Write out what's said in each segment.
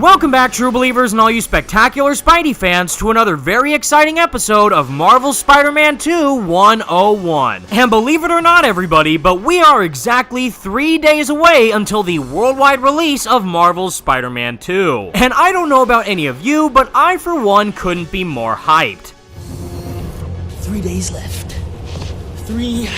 Welcome back, true believers and all you spectacular Spidey fans, to another very exciting episode of Marvel's Spider-Man 2 101. And believe it or not, everybody, but we are exactly 3 days away until the worldwide release of Marvel's Spider-Man 2. And I don't know about any of you, but I for one couldn't be more hyped. 3 days left. 3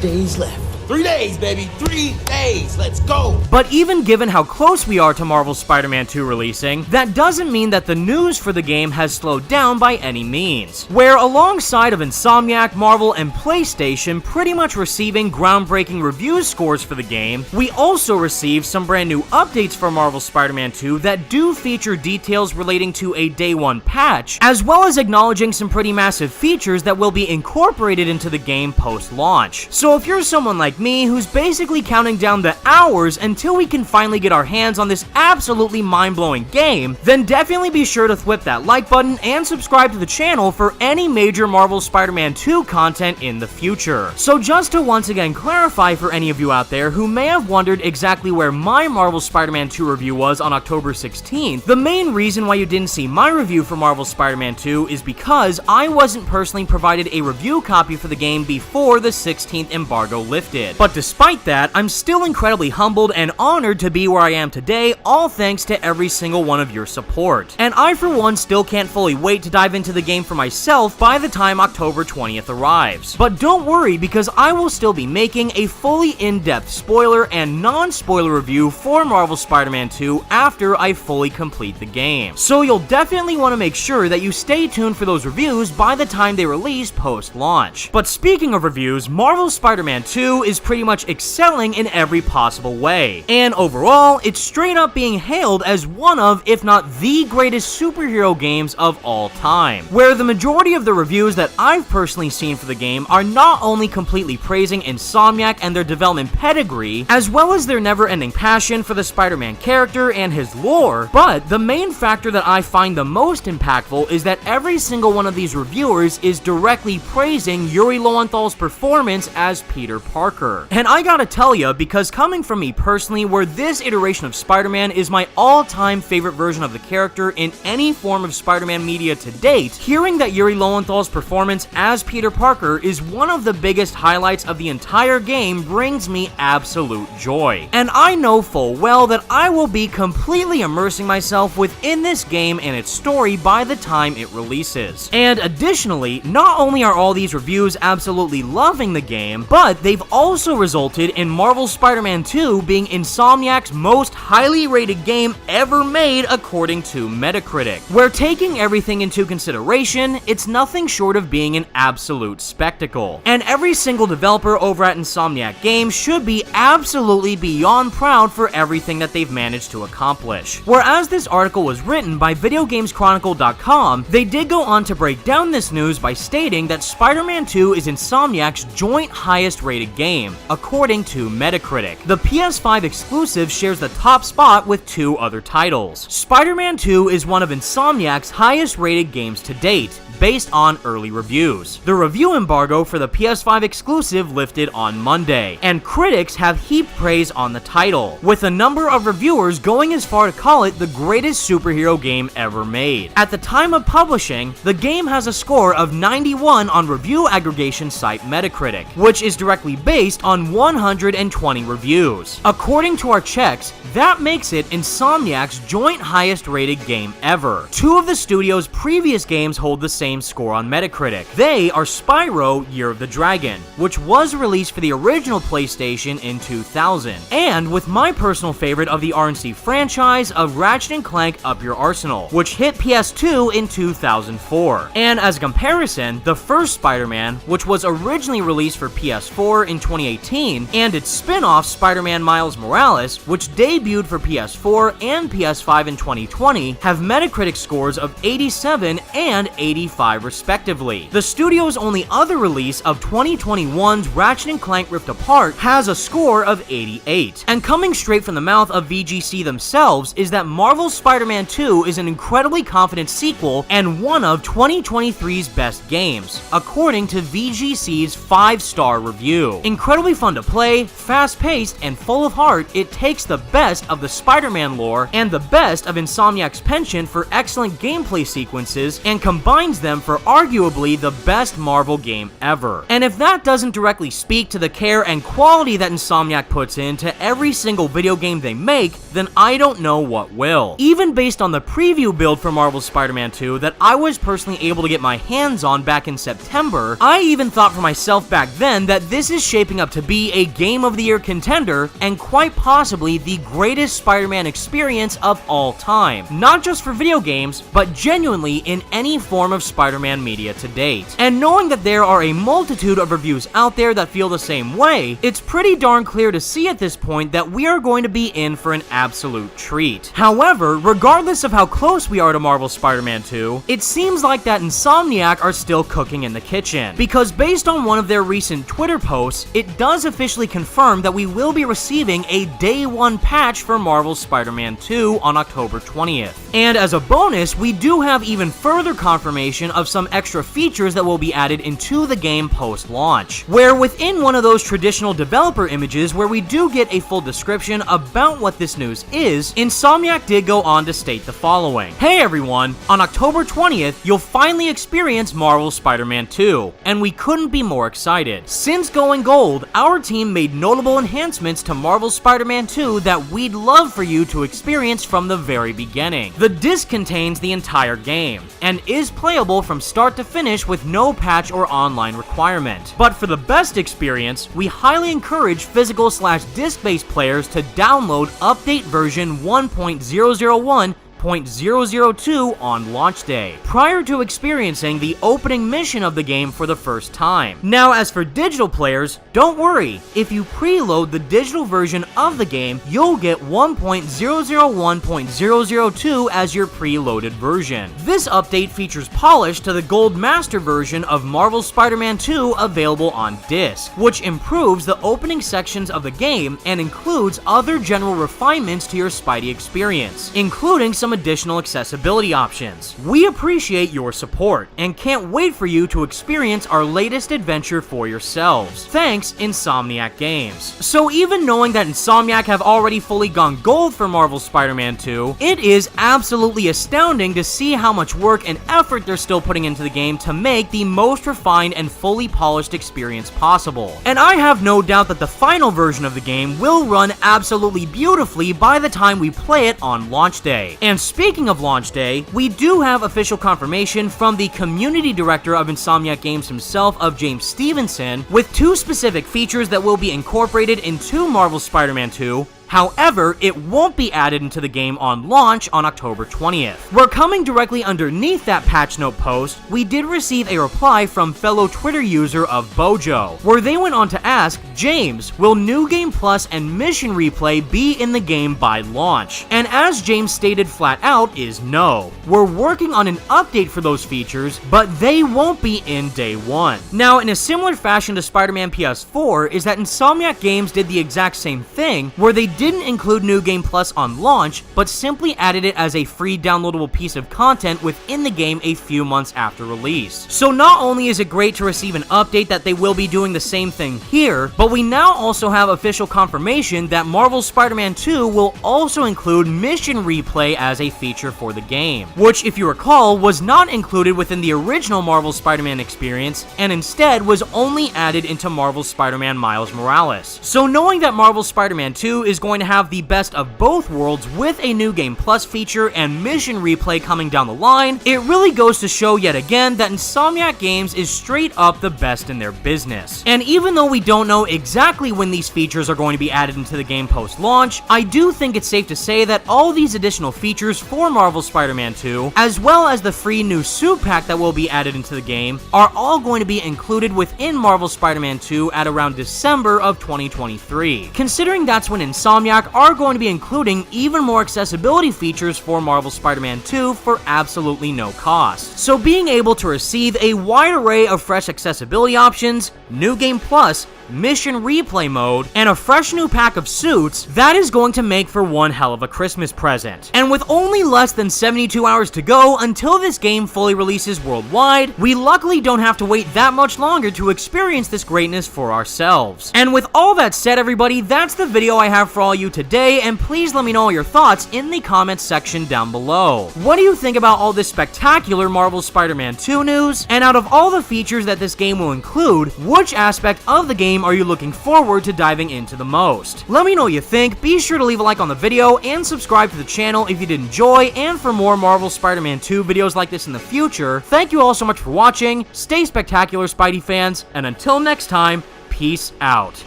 days left. 3 days, baby. 3 days. Let's go. But even given how close we are to Marvel's Spider-Man 2 releasing, that doesn't mean that the news for the game has slowed down by any means. Where alongside of Insomniac, Marvel, and PlayStation pretty much receiving groundbreaking review scores for the game, we also received some brand new updates for Marvel's Spider-Man 2 that do feature details relating to a day one patch, as well as acknowledging some pretty massive features that will be incorporated into the game post-launch. So if you're someone like me who's basically counting down the hours until we can finally get our hands on this absolutely mind-blowing game, then definitely be sure to whip that like button and subscribe to the channel for any major Marvel Spider-Man 2 content in the future. So just to once again clarify for any of you out there who may have wondered exactly where my Marvel Spider-Man 2 review was on October 16th, the main reason why you didn't see my review for Marvel Spider-Man 2 is because I wasn't personally provided a review copy for the game before the 16th embargo lifted. But despite that, I'm still incredibly humbled and honored to be where I am today, all thanks to every single one of your support. And I for one still can't fully wait to dive into the game for myself by the time October 20th arrives. But don't worry, because I will still be making a fully in-depth spoiler and non-spoiler review for Marvel Spider-Man 2 after I fully complete the game. So you'll definitely want to make sure that you stay tuned for those reviews by the time they release post-launch. But speaking of reviews, Marvel Spider-Man 2 is pretty much excelling in every possible way. And overall, it's straight up being hailed as one of, if not the greatest superhero games of all time. Where the majority of the reviews that I've personally seen for the game are not only completely praising Insomniac and their development pedigree, as well as their never-ending passion for the Spider-Man character and his lore, but the main factor that I find the most impactful is that every single one of these reviewers is directly praising Yuri Lowenthal's performance as Peter Parker. And I gotta tell ya, because coming from me personally, where this iteration of Spider-Man is my all-time favorite version of the character in any form of Spider-Man media to date, hearing that Yuri Lowenthal's performance as Peter Parker is one of the biggest highlights of the entire game brings me absolute joy. And I know full well that I will be completely immersing myself within this game and its story by the time it releases. And additionally, not only are all these reviews absolutely loving the game, but they've also resulted in Marvel Spider-Man 2 being Insomniac's most highly rated game ever made according to Metacritic. Where taking everything into consideration, it's nothing short of being an absolute spectacle. And every single developer over at Insomniac Games should be absolutely beyond proud for everything that they've managed to accomplish. Whereas this article was written by VideoGamesChronicle.com, they did go on to break down this news by stating that Spider-Man 2 is Insomniac's joint highest rated game, according to Metacritic. The PS5 exclusive shares the top spot with two other titles. Spider-Man 2 is one of Insomniac's highest rated games to date, based on early reviews. The review embargo for the PS5 exclusive lifted on Monday, and critics have heaped praise on the title, with a number of reviewers going as far to call it the greatest superhero game ever made. At the time of publishing, the game has a score of 91 on review aggregation site Metacritic, which is directly based on 120 reviews. According to our checks, that makes it Insomniac's joint highest rated game ever. Two of the studio's previous games hold the same score on Metacritic. They are Spyro Year of the Dragon, which was released for the original PlayStation in 2000, and with my personal favorite of the RNC franchise of Ratchet & Clank Up Your Arsenal, which hit PS2 in 2004. And as a comparison, the first Spider-Man, which was originally released for PS4 in 2018, and its spin-off Spider-Man Miles Morales, which debuted for PS4 and PS5 in 2020, have Metacritic scores of 87 and 85 5 respectively. The studio's only other release of 2021's Ratchet & Clank Rift Apart has a score of 88. And coming straight from the mouth of VGC themselves is that Marvel's Spider-Man 2 is an incredibly confident sequel and one of 2023's best games, according to VGC's 5-star review. Incredibly fun to play, fast-paced, and full of heart, it takes the best of the Spider-Man lore and the best of Insomniac's penchant for excellent gameplay sequences and combines them for arguably the best Marvel game ever. And if that doesn't directly speak to the care and quality that Insomniac puts into every single video game they make, then I don't know what will. Even based on the preview build for Marvel's Spider-Man 2 that I was personally able to get my hands on back in September, I even thought for myself back then that this is shaping up to be a Game of the Year contender and quite possibly the greatest Spider-Man experience of all time. Not just for video games, but genuinely in any form of Spider-Man media to date. And knowing that there are a multitude of reviews out there that feel the same way, it's pretty darn clear to see at this point that we are going to be in for an absolute treat. However, regardless of how close we are to Marvel's Spider-Man 2, it seems like that Insomniac are still cooking in the kitchen. Because based on one of their recent Twitter posts, it does officially confirm that we will be receiving a Day 1 patch for Marvel's Spider-Man 2 on October 20th. And as a bonus, we do have even further confirmation of some extra features that will be added into the game post-launch, where within one of those traditional developer images where we do get a full description about what this news is, Insomniac did go on to state the following. Hey everyone, on October 20th, you'll finally experience Marvel's Spider-Man 2, and we couldn't be more excited. Since going gold, our team made notable enhancements to Marvel's Spider-Man 2 that we'd love for you to experience from the very beginning. The disc contains the entire game, and is playable from start to finish with no patch or online requirement. But for the best experience, we highly encourage physical/disc-based players to download update version 1.001.002 on launch day, prior to experiencing the opening mission of the game for the first time. Now, as for digital players, don't worry. If you preload the digital version of the game, you'll get 1.001.002 as your preloaded version. This update features polish to the Gold Master version of Marvel's Spider-Man 2 available on disc, which improves the opening sections of the game and includes other general refinements to your Spidey experience, including some additional accessibility options. We appreciate your support and can't wait for you to experience our latest adventure for yourselves. Thanks, Insomniac Games. So even knowing that Insomniac have already fully gone gold for Marvel's Spider-Man 2, it is absolutely astounding to see how much work and effort they're still putting into the game to make the most refined and fully polished experience possible. And I have no doubt that the final version of the game will run absolutely beautifully by the time we play it on launch day. And speaking of launch day, we do have official confirmation from the community director of Insomniac Games himself, of James Stevenson, with 2 specific features that will be incorporated into Marvel's Spider-Man 2. However, it won't be added into the game on launch on October 20th. We're coming directly underneath that patch note post, we did receive a reply from fellow Twitter user of Bojo, where they went on to ask, James, will New Game Plus and Mission Replay be in the game by launch? And as James stated flat out is no. We're working on an update for those features, but they won't be in day 1. Now, in a similar fashion to Spider-Man PS4 is that Insomniac Games did the exact same thing, where they didn't include New Game Plus on launch, but simply added it as a free downloadable piece of content within the game a few months after release. So not only is it great to receive an update that they will be doing the same thing here, but we now also have official confirmation that Marvel's Spider-Man 2 will also include Mission Replay as a feature for the game, which, if you recall, was not included within the original Marvel Spider-Man experience, and instead was only added into Marvel's Spider-Man Miles Morales. So knowing that Marvel's Spider-Man 2 is going to have the best of both worlds with a New Game Plus feature and Mission Replay coming down the line, it really goes to show yet again that Insomniac Games is straight up the best in their business. And even though we don't know exactly when these features are going to be added into the game post-launch, I do think it's safe to say that all these additional features for Marvel's Spider-Man 2, as well as the free new suit pack that will be added into the game, are all going to be included within Marvel's Spider-Man 2 at around December of 2023. Considering that's when Insomniac Insomniac are going to be including even more accessibility features for Marvel Spider-Man 2 for absolutely no cost. So being able to receive a wide array of fresh accessibility options, New Game Plus, mission replay mode, and a fresh new pack of suits, that is going to make for one hell of a Christmas present. And with only less than 72 hours to go until this game fully releases worldwide, we luckily don't have to wait that much longer to experience this greatness for ourselves. And with all that said, everybody, that's the video I have for all you today, and please let me know all your thoughts in the comments section down below. What do you think about all this spectacular Marvel Spider-Man 2 news? And out of all the features that this game will include, which aspect of the game are you looking forward to diving into the most? Let me know what you think. Be sure to leave a like on the video and subscribe to the channel if you did enjoy, and for more Marvel Spider-Man 2 videos like this in the future. Thank you all so much for watching. Stay spectacular, Spidey fans, and until next time, peace out.